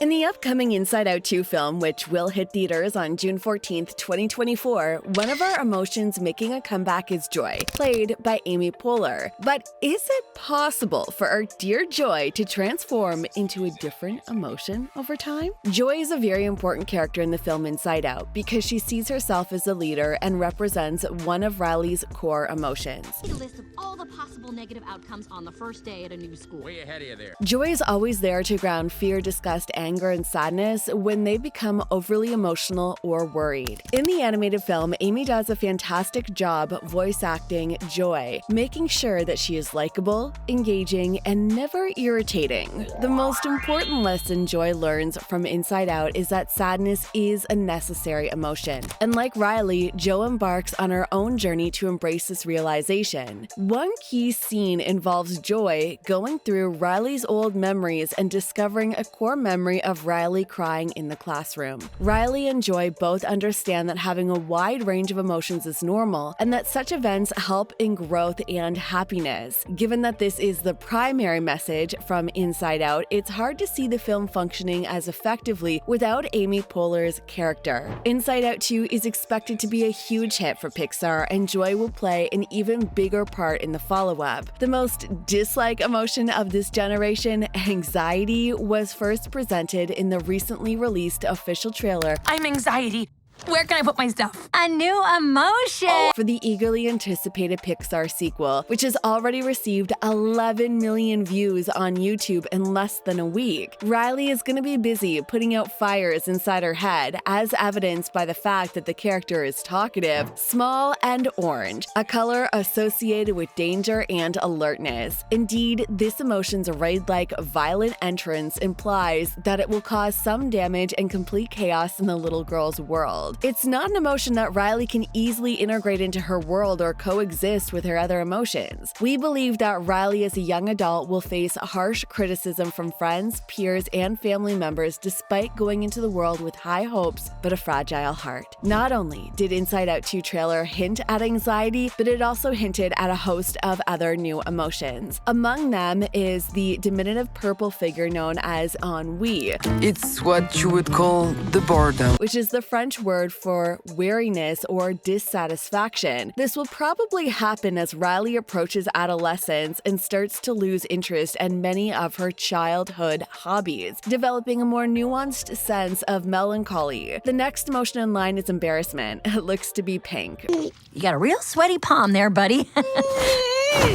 In the upcoming Inside Out 2 film, which will hit theaters on June 14th, 2024, one of our emotions making a comeback is Joy, played by Amy Poehler. But is it possible for our dear Joy to transform into a different emotion over time? Joy is a very important character in the film Inside Out because she sees herself as a leader and represents one of Riley's core emotions. A list of all the possible negative outcomes on the first day at a new school. Way ahead of you there. Joy is always there to ground fear, disgust, anger, and sadness when they become overly emotional or worried. In the animated film, Amy does a fantastic job voice acting Joy, making sure that she is likable, engaging, and never irritating. The most important lesson Joy learns from Inside Out is that sadness is a necessary emotion. And like Riley, Jo embarks on her own journey to embrace this realization. One key scene involves Joy going through Riley's old memories and discovering a core memory of Riley crying in the classroom. Riley and Joy both understand that having a wide range of emotions is normal and that such events help in growth and happiness. Given that this is the primary message from Inside Out, it's hard to see the film functioning as effectively without Amy Poehler's character. Inside Out 2 is expected to be a huge hit for Pixar, and Joy will play an even bigger part in the follow-up. The most dislike emotion of this generation, anxiety, was first presented in the recently released official trailer. I'm anxiety. Where can I put my stuff? A new emotion! For the eagerly anticipated Pixar sequel, which has already received 11 million views on YouTube in less than a week. Riley is going to be busy putting out fires inside her head, as evidenced by the fact that the character is talkative, small, and orange, a color associated with danger and alertness. Indeed, this emotion's raid-like violent entrance implies that it will cause some damage and complete chaos in the little girl's world. It's not an emotion that Riley can easily integrate into her world or coexist with her other emotions. We believe that Riley as a young adult will face harsh criticism from friends, peers, and family members despite going into the world with high hopes but a fragile heart. Not only did Inside Out 2 trailer hint at anxiety, but it also hinted at a host of other new emotions. Among them is the diminutive purple figure known as ennui. It's what you would call the boredom, which is the French word for weariness or dissatisfaction. This will probably happen as Riley approaches adolescence and starts to lose interest in many of her childhood hobbies, developing a more nuanced sense of melancholy. The next emotion in line is embarrassment. It looks to be pink. You got a real sweaty palm there, buddy.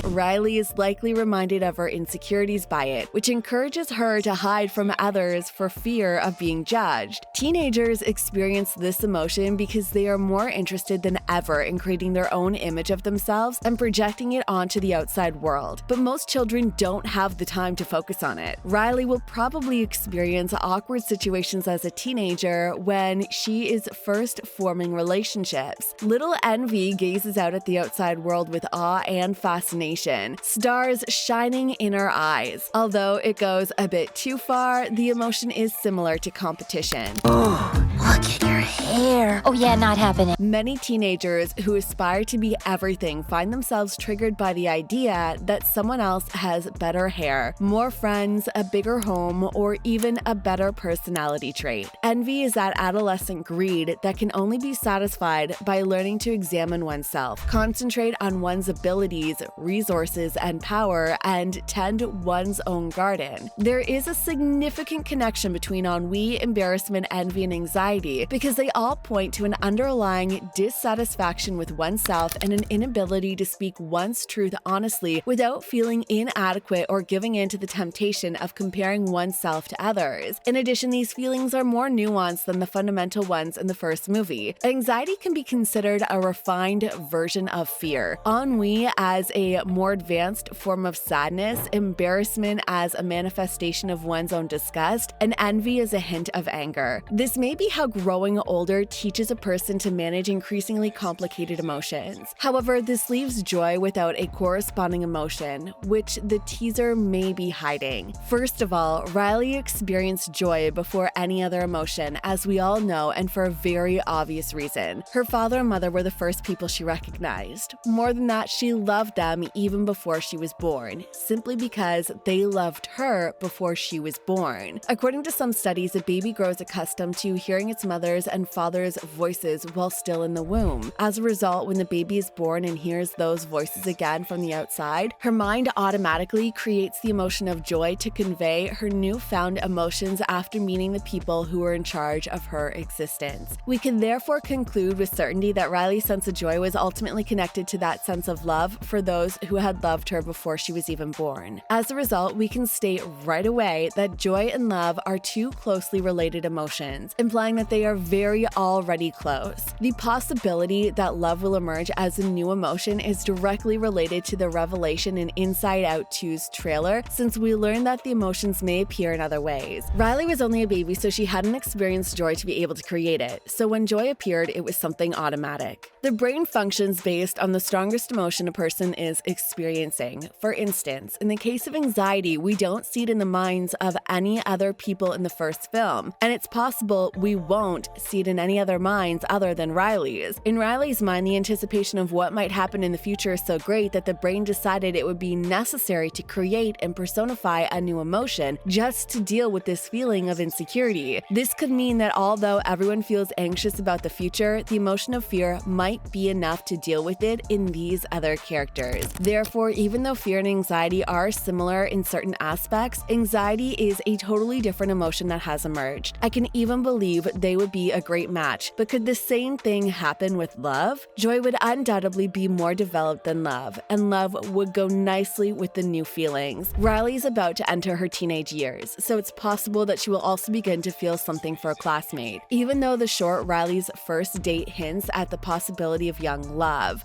Riley is likely reminded of her insecurities by it, which encourages her to hide from others for fear of being judged. Teenagers experience this emotion because they are more interested than ever in creating their own image of themselves and projecting it onto the outside world. But most children don't have the time to focus on it. Riley will probably experience awkward situations as a teenager when she is first forming relationships. Little Envy gazes out at the outside world with awe and fascination, stars shining in her eyes. Although it goes a bit too far, the emotion is similar to competition. Look at your hair. Oh yeah, not happening. Many teenagers who aspire to be everything find themselves triggered by the idea that someone else has better hair, more friends, a bigger home, or even a better personality trait. Envy is that adolescent greed that can only be satisfied by learning to examine oneself, concentrate on one's abilities, resources, and power, and tend one's own garden. There is a significant connection between ennui, embarrassment, envy, and anxiety because they all point to an underlying dissatisfaction with oneself and an inability to speak one's truth honestly without feeling inadequate or giving in to the temptation of comparing oneself to others. In addition, these feelings are more nuanced than the fundamental ones in the first movie. Anxiety can be considered a refined version of fear. Ennui as a more advanced form of sadness, embarrassment as a manifestation of one's own disgust, and envy as a hint of anger. This may be how growing older teaches a person to manage increasingly complicated emotions. However, this leaves joy without a corresponding emotion, which the teaser may be hiding. First of all, Riley experienced joy before any other emotion, as we all know, and for a very obvious reason. Her father and mother were the first people she recognized. More than that, she loved them even before she was born, simply because they loved her before she was born. According to some studies, a baby grows accustomed to hearing its mother's and father's voices while still in the womb. As a result, when the baby is born and hears those voices again from the outside, her mind automatically creates the emotion of joy to convey her newfound emotions after meeting the people who were in charge of her existence. We can therefore conclude with certainty that Riley's sense of joy was ultimately connected to that sense of love for those who had loved her before she was even born. As a result, we can state right away that joy and love are two closely related emotions, implying that they are very already close. The possibility that love will emerge as a new emotion is directly related to the revelation in Inside Out 2's trailer, since we learned that the emotions may appear in other ways. Riley was only a baby, so she hadn't experienced joy to be able to create it, so when joy appeared, it was something automatic. The brain functions based on the strongest emotion a person is experiencing. For instance, in the case of anxiety, we don't see it in the minds of any other people in the first film, and it's possible we won't see it in any other minds other than Riley's. In Riley's mind, the anticipation of what might happen in the future is so great that the brain decided it would be necessary to create and personify a new emotion just to deal with this feeling of insecurity. This could mean that although everyone feels anxious about the future, the emotion of fear might be enough to deal with it in these other characters. Therefore, even though fear and anxiety are similar in certain aspects, anxiety is a totally different emotion that has emerged. I can even believe they would be a great match, but could the same thing happen with love? Joy would undoubtedly be more developed than love, and love would go nicely with the new feelings. Riley is about to enter her teenage years, so it's possible that she will also begin to feel something for a classmate, even though the short Riley's first date hints at the possibility of young love.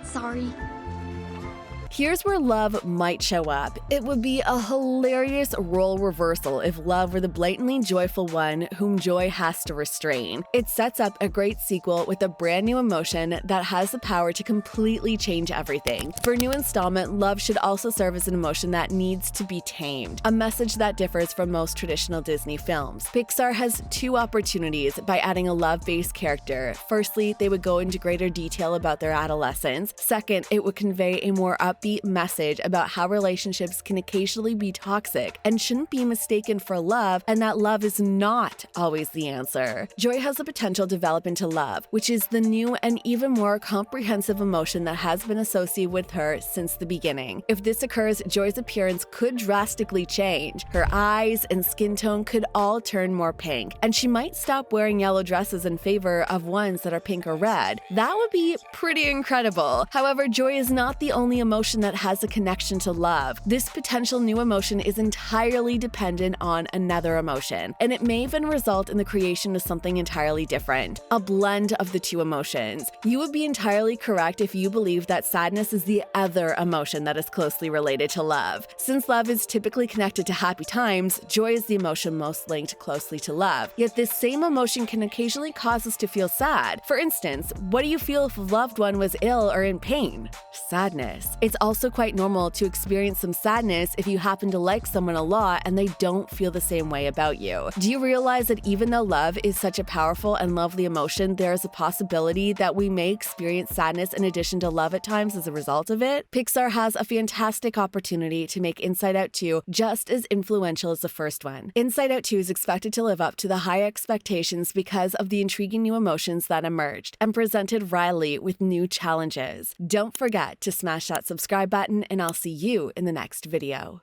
Sorry. Here's where love might show up. It would be a hilarious role reversal if love were the blatantly joyful one whom joy has to restrain. It sets up a great sequel with a brand new emotion that has the power to completely change everything. For a new installment, love should also serve as an emotion that needs to be tamed, a message that differs from most traditional Disney films. Pixar has two opportunities by adding a love-based character. Firstly, they would go into greater detail about their adolescence. Second, it would convey a more upbeat message about how relationships can occasionally be toxic and shouldn't be mistaken for love, and that love is not always the answer. Joy has the potential to develop into love, which is the new and even more comprehensive emotion that has been associated with her since the beginning. If this occurs, Joy's appearance could drastically change. Her eyes and skin tone could all turn more pink, and she might stop wearing yellow dresses in favor of ones that are pink or red. That would be pretty incredible. However, joy is not the only emotion that has a connection to love. This potential new emotion is entirely dependent on another emotion, and it may even result in the creation of something entirely different, a blend of the two emotions. You would be entirely correct if you believe that sadness is the other emotion that is closely related to love. Since love is typically connected to happy times, joy is the emotion most linked closely to love. Yet this same emotion can occasionally cause us to feel sad. For instance, what do you feel if a loved one was ill or in pain? Sadness. It's also quite normal to experience some sadness if you happen to like someone a lot and they don't feel the same way about you. Do you realize that even though love is such a powerful and lovely emotion, there is a possibility that we may experience sadness in addition to love at times as a result of it? Pixar has a fantastic opportunity to make Inside Out 2 just as influential as the first one. Inside Out 2 is expected to live up to the high expectations because of the intriguing new emotions that emerged and presented Riley with new challenges. Don't forget to smash that subscribe button, and I'll see you in the next video.